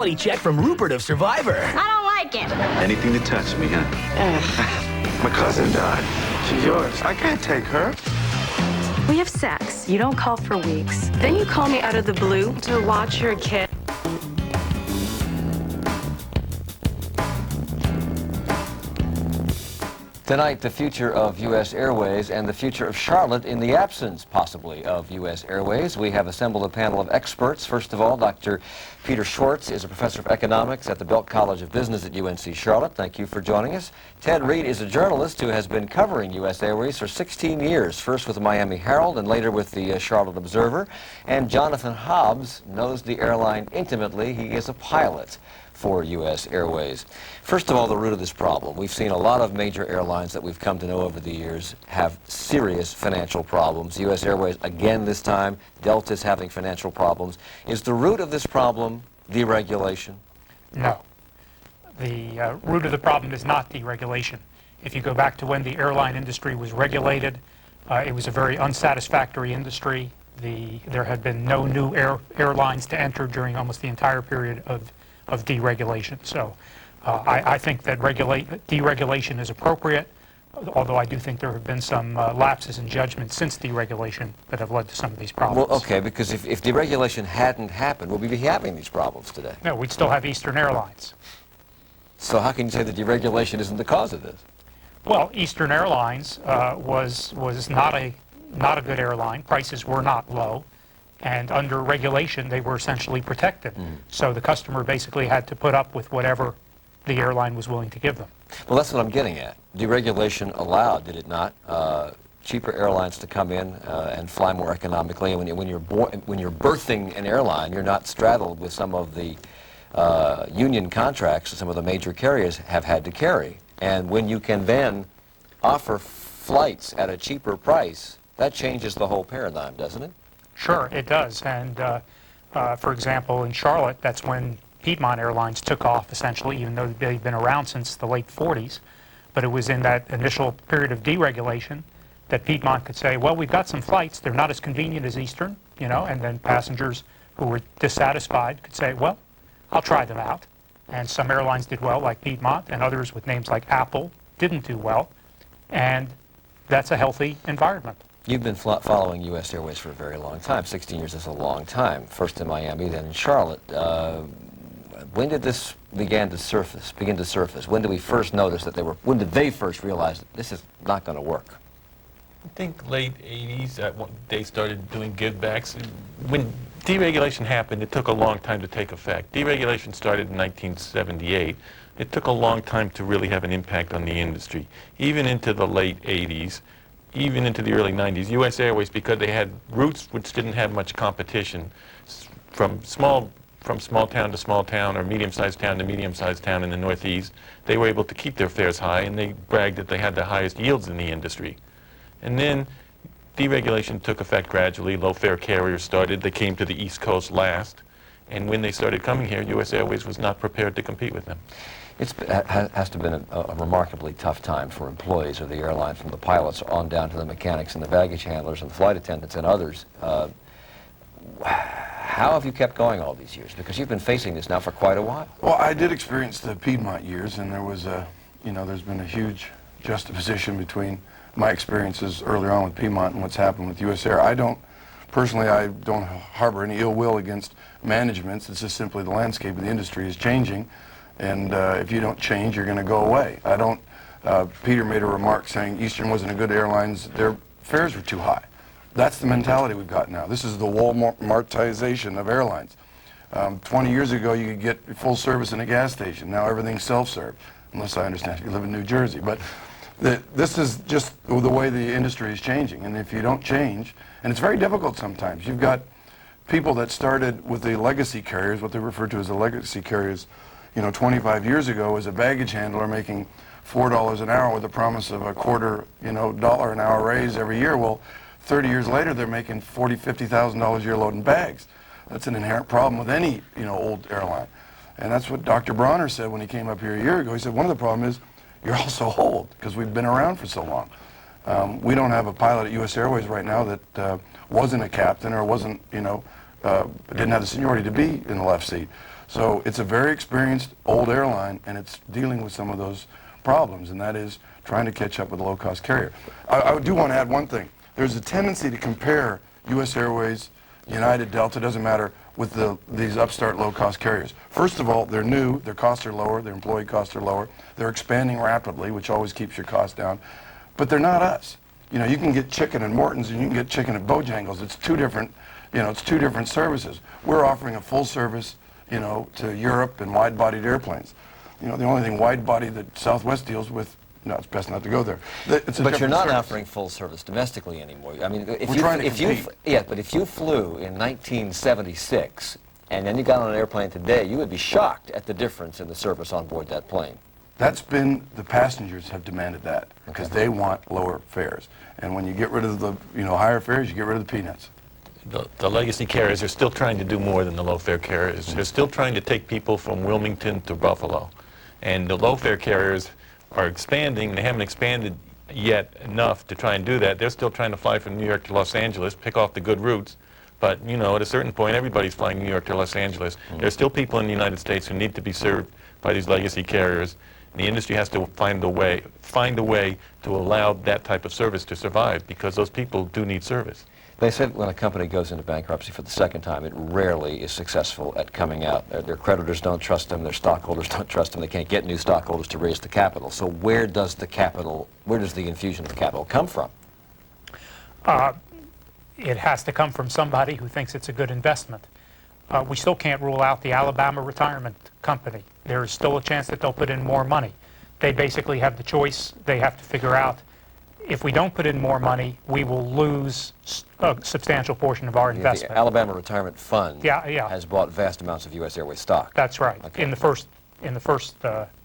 Quality check from Rupert of Survivor. I don't like it. Anything to touch me, huh? My cousin died. She's yours. I can't take her. We have sex. You don't call for weeks. Then you call me out of the blue to watch your kid. Tonight, the future of US Airways and the future of Charlotte in the absence, possibly, of US Airways. We have assembled a panel of experts. First of all, Dr. Peter Schwartz is a professor of economics at the Belk College of Business at UNC Charlotte. Thank you for joining us. Ted Reed is a journalist who has been covering US Airways for 16 years, first with the Miami Herald and later with the Charlotte Observer. And Jonathan Hobbs knows the airline intimately. He is a pilot for US Airways. First of all, the root of this problem. We've seen a lot of major airlines that we've come to know over the years have serious financial problems. US Airways, again this time, Delta's having financial problems. Is the root of this problem deregulation? No. The root of the problem is not deregulation. If you go back to when the airline industry was regulated, it was a very unsatisfactory industry. There had been no new airlines to enter during almost the entire period of deregulation. So I think that deregulation is appropriate, although I do think there have been some lapses in judgment since deregulation that have led to some of these problems. Well, okay, because if deregulation hadn't happened, would we be having these problems today? No, we'd still have Eastern Airlines. So how can you say that deregulation isn't the cause of this? Well, Eastern Airlines was not a good airline. Prices were not low. And under regulation, they were essentially protected. So the customer basically had to put up with whatever the airline was willing to give them. Well, that's what I'm getting at. Deregulation allowed, did it not, cheaper airlines to come in and fly more economically. And when you're birthing an airline, you're not straddled with some of the union contracts that some of the major carriers have had to carry. And when you can then offer flights at a cheaper price, that changes the whole paradigm, doesn't it? Sure, it does. And for example, in Charlotte, that's when Piedmont Airlines took off, essentially, even though they've been around since the late 40s. But it was in that initial period of deregulation that Piedmont could say, well, we've got some flights. They're not as convenient as Eastern, you know, and then passengers who were dissatisfied could say, well, I'll try them out. And some airlines did well, like Piedmont, and others with names like Apple didn't do well. And that's a healthy environment. You've been following US Airways for a very long time. 16 years is a long time. First in Miami, then in Charlotte. When did this begin to surface? When did we first notice that when did they first realize that this is not going to work? I think late 80s, they started doing givebacks. When deregulation happened, it took a long time to take effect. Deregulation started in 1978. It took a long time to really have an impact on the industry. Even into the late 80s, even into the early 90s, US Airways, because they had routes which didn't have much competition, from small town to small town, or medium-sized town to medium-sized town in the Northeast, they were able to keep their fares high, and they bragged that they had the highest yields in the industry. And then deregulation took effect gradually. Low-fare carriers started. They came to the East Coast last. And when they started coming here, US Airways was not prepared to compete with them. It has to have been a remarkably tough time for employees of the airline, from the pilots on down to the mechanics and the baggage handlers and the flight attendants and others. How have you kept going all these years? Because you've been facing this now for quite a while. Well, I did experience the Piedmont years, and there was there's been a huge juxtaposition between my experiences earlier on with Piedmont and what's happened with US Air. I don't harbor any ill will against managements. It's just simply the landscape of the industry is changing. And if you don't change, you're going to go away. Peter made a remark saying Eastern wasn't a good airlines, their fares were too high. That's the mentality we've got now. This is the Walmartization of airlines. 20 years ago, you could get full service in a gas station. Now everything's self-serve, unless I understand you live in New Jersey. But this is just the way the industry is changing. And if you don't change, and it's very difficult sometimes. You've got people that started with the legacy carriers, what they refer to as the legacy carriers, 25 years ago as a baggage handler making $4 an hour with a promise of a quarter, dollar an hour raise every year. Well, 30 years later, they're making $40,000, $50,000 a year loading bags. That's an inherent problem with any, old airline. And that's what Dr. Bronner said when he came up here a year ago. He said, one of the problems is you're all so old because we've been around for so long. We don't have a pilot at US Airways right now that wasn't a captain or wasn't, didn't have the seniority to be in the left seat. So it's a very experienced old airline, and it's dealing with some of those problems, and that is trying to catch up with a low-cost carrier. I do want to add one thing. There's a tendency to compare US Airways, United, Delta, doesn't matter, with these upstart low-cost carriers. First of all, they're new, their costs are lower, their employee costs are lower, they're expanding rapidly, which always keeps your costs down, but they're not us. You know, you can get chicken at Morton's and you can get chicken at Bojangles. It's two different, you know, it's two different services. We're offering a full service, you know, to Europe and wide-bodied airplanes. You know, the only thing wide-body that Southwest deals with, no, it's best not to go there. But you're not offering full service domestically anymore. I mean, if you flew in 1976 and then you got on an airplane today, you would be shocked at the difference in the service on board that plane. That's been, the passengers have demanded that because they want lower fares. And when you get rid of the, you know, higher fares, you get rid of the peanuts. The legacy carriers are still trying to do more than the low-fare carriers. They're still trying to take people from Wilmington to Buffalo. And the low-fare carriers are expanding. They haven't expanded yet enough to try and do that. They're still trying to fly from New York to Los Angeles, pick off the good routes. But, you know, at a certain point, everybody's flying New York to Los Angeles. There's still people in the United States who need to be served by these legacy carriers. The industry has to find a way to allow that type of service to survive because those people do need service. They said when a company goes into bankruptcy for the second time, it rarely is successful at coming out. Their creditors don't trust them, their stockholders don't trust them, they can't get new stockholders to raise the capital. So where does the infusion of capital come from? It has to come from somebody who thinks it's a good investment. We still can't rule out the Alabama Retirement Company. There is still a chance that they'll put in more money. They basically have the choice. They have to figure out, if we don't put in more money, we will lose a substantial portion of our investment. The Alabama Retirement Fund Yeah. has bought vast amounts of US Airways stock. That's right, Okay. in the first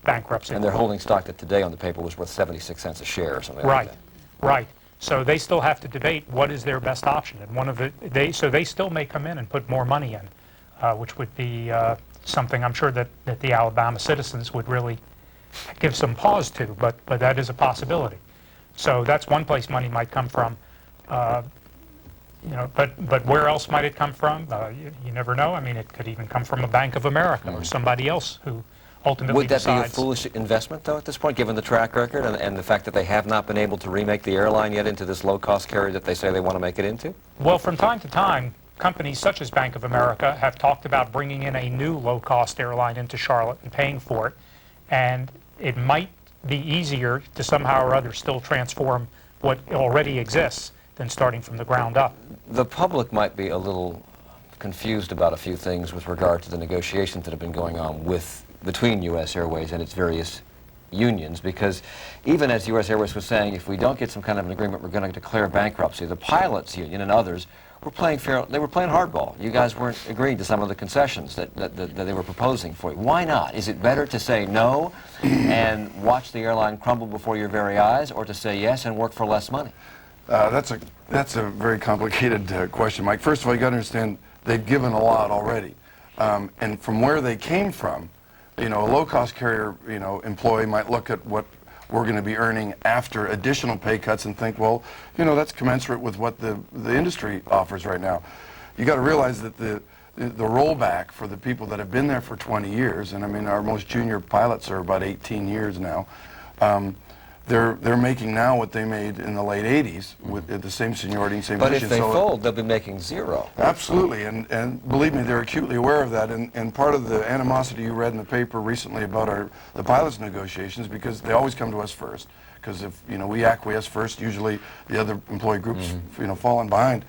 bankruptcy. And they're holding stock that today on the paper was worth 76 cents a share or something like that. Right. So they still have to debate what is their best option. And so they still may come in and put more money in, which would be something I'm sure that the Alabama citizens would really give some pause to, but that is a possibility. So that's one place money might come from. You know, but where else might it come from? You never know. I mean, it could even come from a Bank of America or somebody else who ultimately decides. Would that be a decides. foolish investment, though, at this point, given the track record and the fact that they have not been able to remake the airline yet into this low-cost carrier that they say they want to make it into? Well, from time to time, companies such as Bank of America have talked about bringing in a new low-cost airline into Charlotte and paying for it, and it might be easier to somehow or other still transform what already exists than starting from the ground up. The public might be a little confused about a few things with regard to the negotiations that have been going on between US Airways and its various unions, because even as US Airways was saying, if we don't get some kind of an agreement, we're going to declare bankruptcy, the pilots union and others were playing they were playing hardball. You guys weren't agreeing to some of the concessions that they were proposing for you. Why not? Is it better to say no and watch the airline crumble before your very eyes, or to say yes and work for less money? That's a very complicated question, Mike. First of all, you got to understand they've given a lot already, and from where they came from, you know, a low-cost carrier, you know, employee might look at what we're going to be earning after additional pay cuts and think, well, you know, that's commensurate with what the industry offers right now. You got to realize that the rollback for the people that have been there for 20 years, and I mean, our most junior pilots are about 18 years now. They're making now what they made in the late 80s with the same seniority and same position. But if they fold, they'll be making zero. Absolutely, and believe me, they're acutely aware of that. And part of the animosity you read in the paper recently about the pilots' negotiations, because they always come to us first. Because if we acquiesce first, usually the other employee groups falling behind.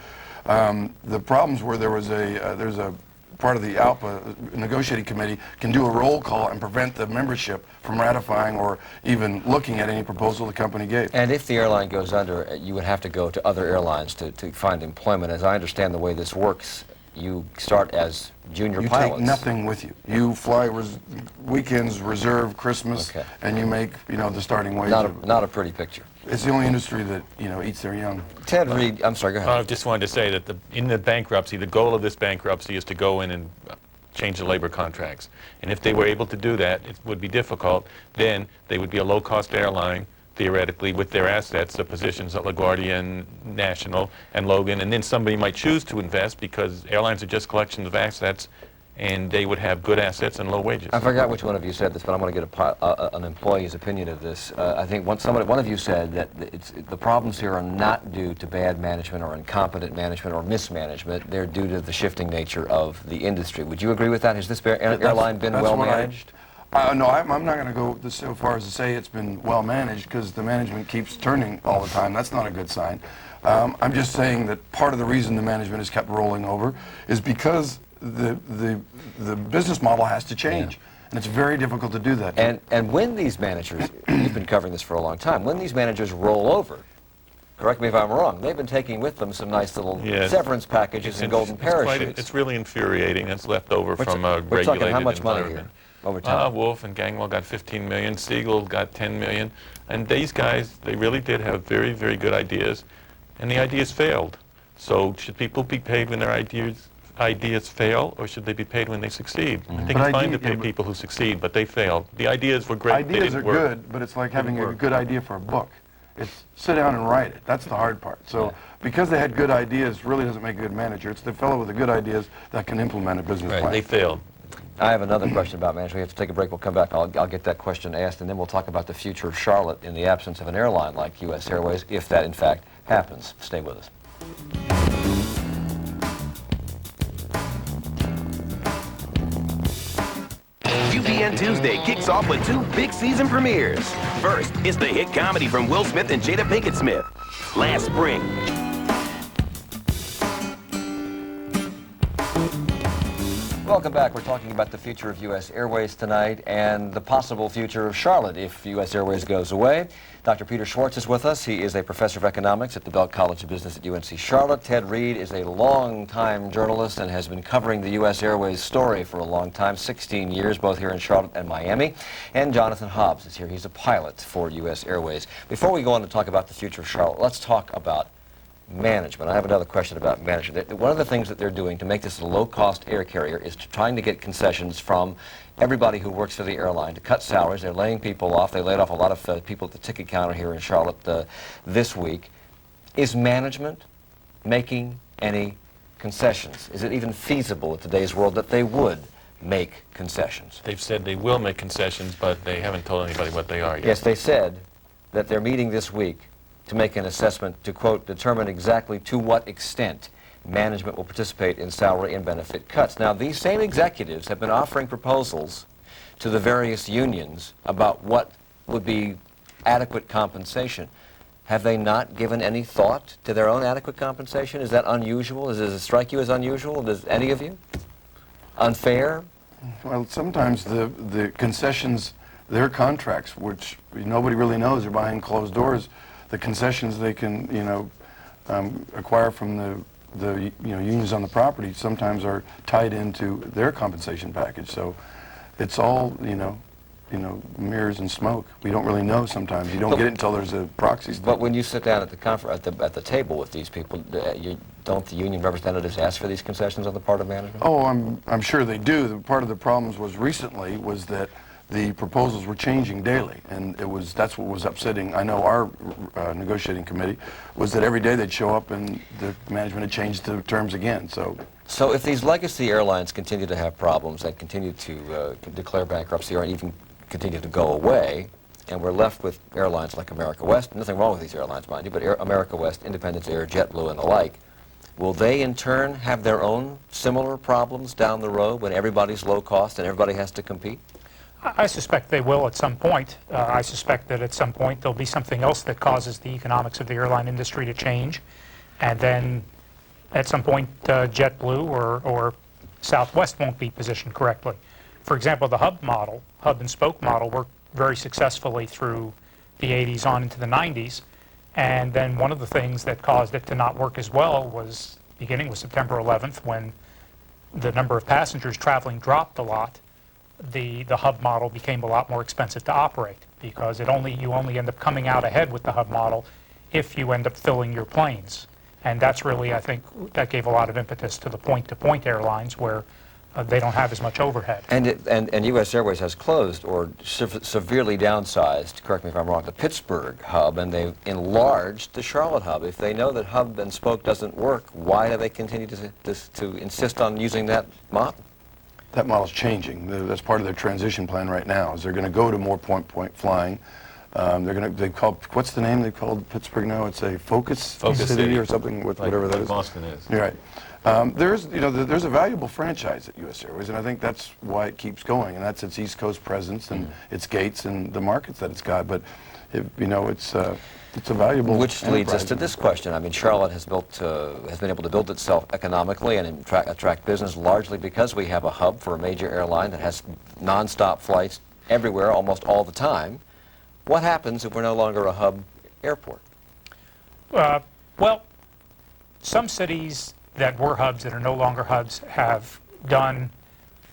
The problems were there's a part of the ALPA negotiating committee can do a roll call and prevent the membership from ratifying or even looking at any proposal the company gave. And if the airline goes under, you would have to go to other airlines to find employment. As I understand the way this works, you start as junior pilots. You take nothing with you. You fly weekends, reserve, Christmas, and you make the starting wage. Not a pretty picture. It's the only industry that eats their young. Ted Reed, I'm sorry, go ahead. I just wanted to say that in the bankruptcy, the goal of this bankruptcy is to go in and change the labor contracts. And if they were able to do that, it would be difficult. Then they would be a low-cost airline, theoretically, with their assets, the positions at LaGuardia and National and Logan, and then somebody might choose to invest because airlines are just collections of assets, and they would have good assets and low wages. I forgot which one of you said this, but I'm going to get an employee's opinion of this. I think one of you said that the problems here are not due to bad management or incompetent management or mismanagement. They're due to the shifting nature of the industry. Would you agree with that? Has this airline been well managed? No, I'm not going to go so far as to say it's been well managed, because the management keeps turning all the time. That's not a good sign. I'm just saying that part of the reason the management has kept rolling over is because the business model has to change. Yeah. And it's very difficult to do that. And when these managers, you've been covering this for a long time, when these managers roll over, correct me if I'm wrong, they've been taking with them some nice little severance packages and golden parachutes. It's really infuriating. It's left over from a regulated talking how much environment. Money here? Over time. Wolf and Gangwell got 15 million, Siegel got 10 million, and these guys, they really did have very, very good ideas, and the ideas failed. So should people be paid when their ideas fail, or should they be paid when they succeed? I think it's fine to pay people who succeed, but they failed. The ideas were great. Ideas are good, but it's like having a good idea for a book. It's sit down and write it. That's the hard part. So because they had good ideas really doesn't make a good manager. It's the fellow with the good ideas that can implement a business plan. They failed. I have another question about management. We have to take a break. We'll come back. I'll get that question asked, and then we'll talk about the future of Charlotte in the absence of an airline like US Airways, if that in fact happens. Stay with us. UPN Tuesday kicks off with two big season premieres. First, it's the hit comedy from Will Smith and Jada Pinkett Smith, Last Spring. Welcome back. We're talking about the future of US Airways tonight and the possible future of Charlotte if US Airways goes away. Dr. Peter Schwartz is with us. He is a professor of economics at the Bell College of Business at UNC Charlotte. Ted Reed is a long-time journalist and has been covering the US Airways story for a long time, 16 years, both here in Charlotte and Miami. And Jonathan Hobbs is here. He's a pilot for US Airways. Before we go on to talk about the future of Charlotte, let's talk about management. I have another question about management. One of the things that they're doing to make this a low-cost air carrier is trying to get concessions from everybody who works for the airline to cut salaries. They're laying people off. They laid off a lot of people at the ticket counter here in Charlotte this week. Is management making any concessions? Is it even feasible in today's world that they would make concessions? They've said they will make concessions, but they haven't told anybody what they are yet. Yes, they said that they're meeting this week to make an assessment to, quote, determine exactly to what extent management will participate in salary and benefit cuts. Now, these same executives have been offering proposals to the various unions about what would be adequate compensation. Have they not given any thought to their own adequate compensation? Is that unusual? Does it strike you as unusual? Does any of you? Unfair? Well, sometimes the concessions, their contracts, which nobody really knows, are behind closed doors. The concessions they can, acquire from the unions on the property sometimes are tied into their compensation package. So it's all, mirrors and smoke. We don't really know sometimes. You don't get it until there's a proxy. But when you sit down at the table with these people, don't the union representatives ask for these concessions on the part of management? Oh, I'm sure they do. Part of the problems was that the proposals were changing daily, and that's what was upsetting. I know our negotiating committee was that every day they'd show up and the management had changed the terms again. So if these legacy airlines continue to have problems and continue to declare bankruptcy or even continue to go away, and we're left with airlines like America West, nothing wrong with these airlines, mind you, but America West, Independence Air, JetBlue, and the like, will they in turn have their own similar problems down the road when everybody's low cost and everybody has to compete? I suspect they will at some point. I suspect that at some point there'll be something else that causes the economics of the airline industry to change. And then at some point JetBlue or Southwest won't be positioned correctly. For example, the hub and spoke model worked very successfully through the 80s on into the 90s. And then one of the things that caused it to not work as well was beginning with September 11th, when the number of passengers traveling dropped a lot. The hub model became a lot more expensive to operate because you only end up coming out ahead with the hub model if you end up filling your planes. And that's really, I think, that gave a lot of impetus to the point-to-point airlines where they don't have as much overhead. And US Airways has closed or severely downsized, correct me if I'm wrong, the Pittsburgh hub, and they've enlarged the Charlotte hub. If they know that hub and spoke doesn't work, why do they continue to insist on using that model? that model's changing. That's part of their transition plan right now. Is they're going to go to more point-to-point flying. What's the name they called Pittsburgh now? It's a focus city or something, whatever that is. Boston is. You're right. There's a valuable franchise at US Airways, and I think that's why it keeps going, and that's its East Coast presence and its gates and the markets that it's got. But it's a valuable. Which leads us to this question. I mean, Charlotte has been able to build itself economically and attract business largely because we have a hub for a major airline that has nonstop flights everywhere, almost all the time. What happens if we're no longer a hub airport? Well, some cities that were hubs that are no longer hubs have done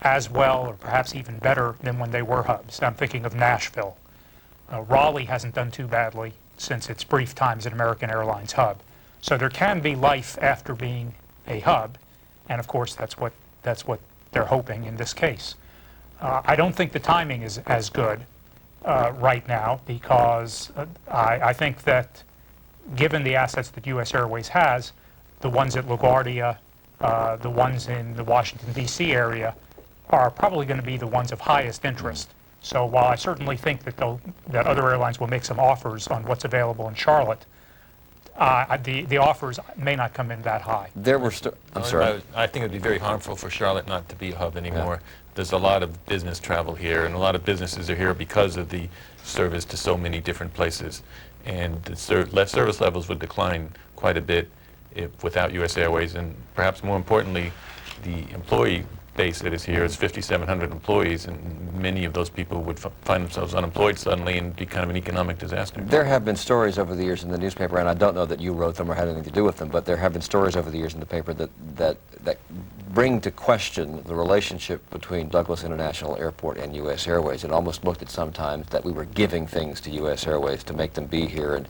as well or perhaps even better than when they were hubs. I'm thinking of Nashville. Raleigh hasn't done too badly since its brief time as an American Airlines hub. So there can be life after being a hub, and of course that's what they're hoping in this case. I don't think the timing is as good right now because I think that given the assets that US Airways has, the ones at LaGuardia, the ones in the Washington, D.C. area are probably going to be the ones of highest interest. So while I certainly think that other airlines will make some offers on what's available in Charlotte, the offers may not come in that high. I'm sorry. I think it would be very harmful for Charlotte not to be a hub anymore. Yeah. There's a lot of business travel here, and a lot of businesses are here because of the service to so many different places. And the service levels would decline quite a bit without US Airways, and perhaps more importantly, the employee base that is here is 5,700 employees, and many of those people would find themselves unemployed suddenly and be kind of an economic disaster. There have been stories over the years in the newspaper, and I don't know that you wrote them or had anything to do with them, but there have been stories over the years in the paper that bring to question the relationship between Douglas International Airport and US Airways. It almost looked at sometimes that we were giving things to US Airways to make them be here. And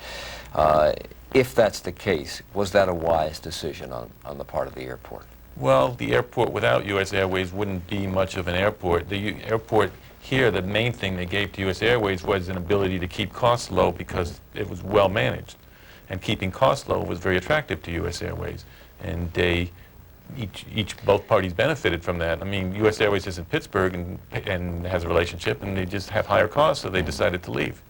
if that's the case, was that a wise decision on the part of the airport? Well, the airport without US Airways wouldn't be much of an airport. The airport here, the main thing they gave to US Airways was an ability to keep costs low because it was well managed. And keeping costs low was very attractive to US Airways. And both parties benefited from that. I mean, US Airways is in Pittsburgh and has a relationship, and they just have higher costs, so they decided to leave.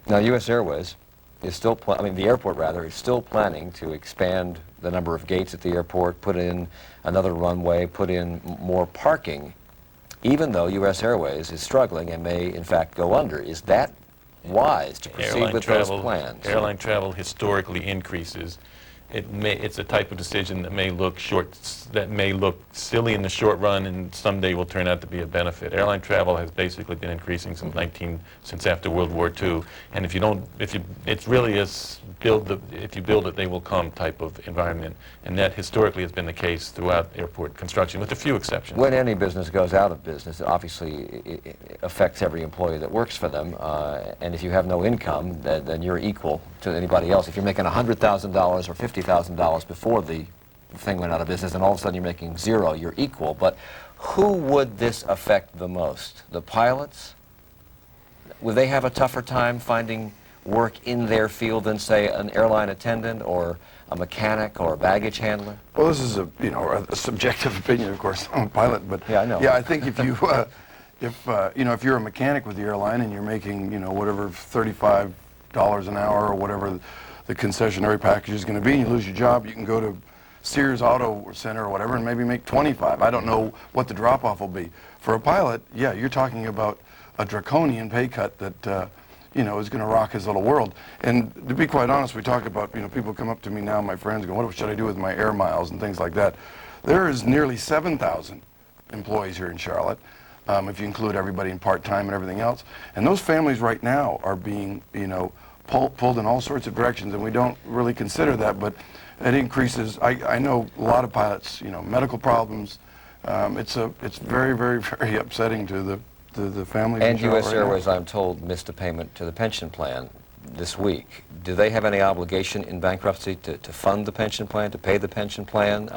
Now, US Airways is still, the airport rather, is still planning to expand the number of gates at the airport, put in another runway, put in more parking, even though US Airways is struggling and may, in fact, go under. Is that wise to proceed with those plans? Airline travel historically increases. It's a type of decision that may look silly in the short run, and someday will turn out to be a benefit. Airline travel has basically been increasing since after World War II, and if you build it, they will come type of environment, and that historically has been the case throughout airport construction, with a few exceptions. When any business goes out of business, it obviously affects every employee that works for them, and if you have no income, then you're equal to anybody else. If you're making $100,000 or $50,000 before the thing went out of business, and all of a sudden you're making zero, you're equal. But who would this affect the most? The pilots? Would they have a tougher time finding work in their field than, say, an airline attendant or a mechanic or a baggage handler? Well, this is a subjective opinion, of course. I'm a pilot, but yeah, I know. Yeah, I think if you if you're a mechanic with the airline and you're making whatever $35 an hour or whatever the concessionary package is going to be, and you lose your job, you can go to Sears Auto Center or whatever and maybe make 25. I don't know what the drop-off will be. For a pilot, yeah, you're talking about a draconian pay cut that is going to rock his little world. And to be quite honest, we talk about, people come up to me now, my friends go, what should I do with my air miles and things like that. There is nearly 7,000 employees here in Charlotte, if you include everybody in part-time and everything else. And those families right now are being, pulled in all sorts of directions, and we don't really consider that, but it increases. I know a lot of pilots, medical problems. It's very, very, very upsetting to the families. And US Airways, I'm told, missed a payment to the pension plan this week. Do they have any obligation in bankruptcy to fund the pension plan, to pay the pension plan?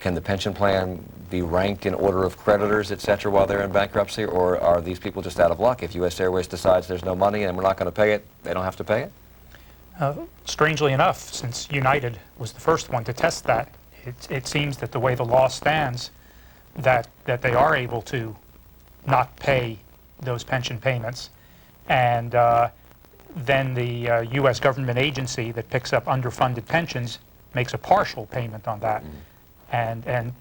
Can the pension plan be ranked in order of creditors, et cetera, while they're in bankruptcy, or are these people just out of luck? If US Airways decides there's no money and we're not going to pay it, they don't have to pay it? Strangely enough, since United was the first one to test that, it seems that the way the law stands, that they are able to not pay those pension payments, and then the U.S. government agency that picks up underfunded pensions makes a partial payment on that, and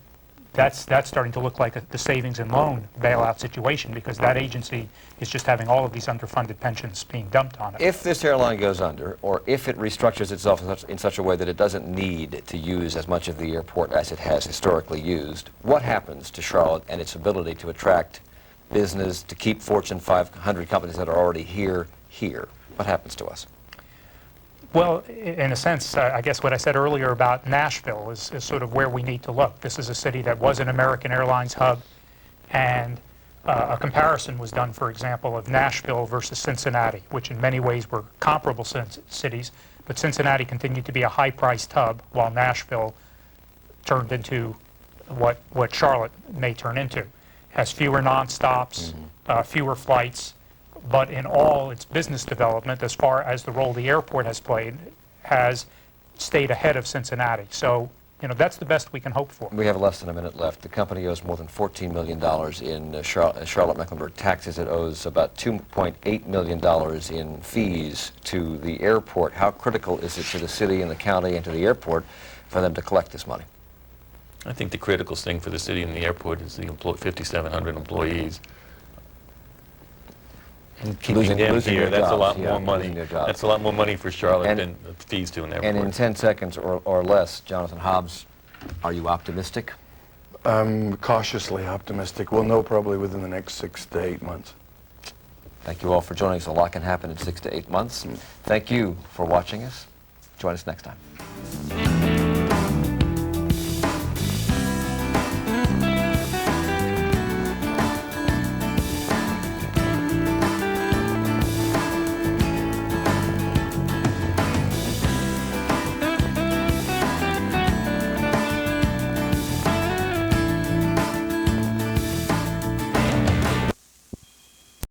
that's starting to look like the savings and loan bailout situation, because that agency is just having all of these underfunded pensions being dumped on it. If this airline goes under, or if it restructures itself in such a way that it doesn't need to use as much of the airport as it has historically used, what happens to Charlotte and its ability to attract business, to keep Fortune 500 companies that are already here? What happens to us? Well, in a sense, I guess what I said earlier about Nashville is sort of where we need to look. This is a city that was an American Airlines hub, and a comparison was done, for example, of Nashville versus Cincinnati, which in many ways were comparable cities, but Cincinnati continued to be a high-priced hub, while Nashville turned into what Charlotte may turn into. Has fewer non-stops, fewer flights, but in all its business development, as far as the role the airport has played, has stayed ahead of Cincinnati. So, you know, that's the best we can hope for. We have less than a minute left. The company owes more than $14 million in Charlotte-Mecklenburg taxes. It owes about $2.8 million in fees to the airport. How critical is it to the city and the county and to the airport for them to collect this money? I think the critical thing for the city and the airport is the 5,700 employees. And keeping them here, that's a lot more money. That's a lot more money for Charlotte than the fees to an airport. And in 10 seconds or less, Jonathan Hobbs, are you optimistic? I'm cautiously optimistic. We'll know probably within the next 6 to 8 months. Thank you all for joining us. A lot can happen in 6 to 8 months. Thank you for watching us. Join us next time.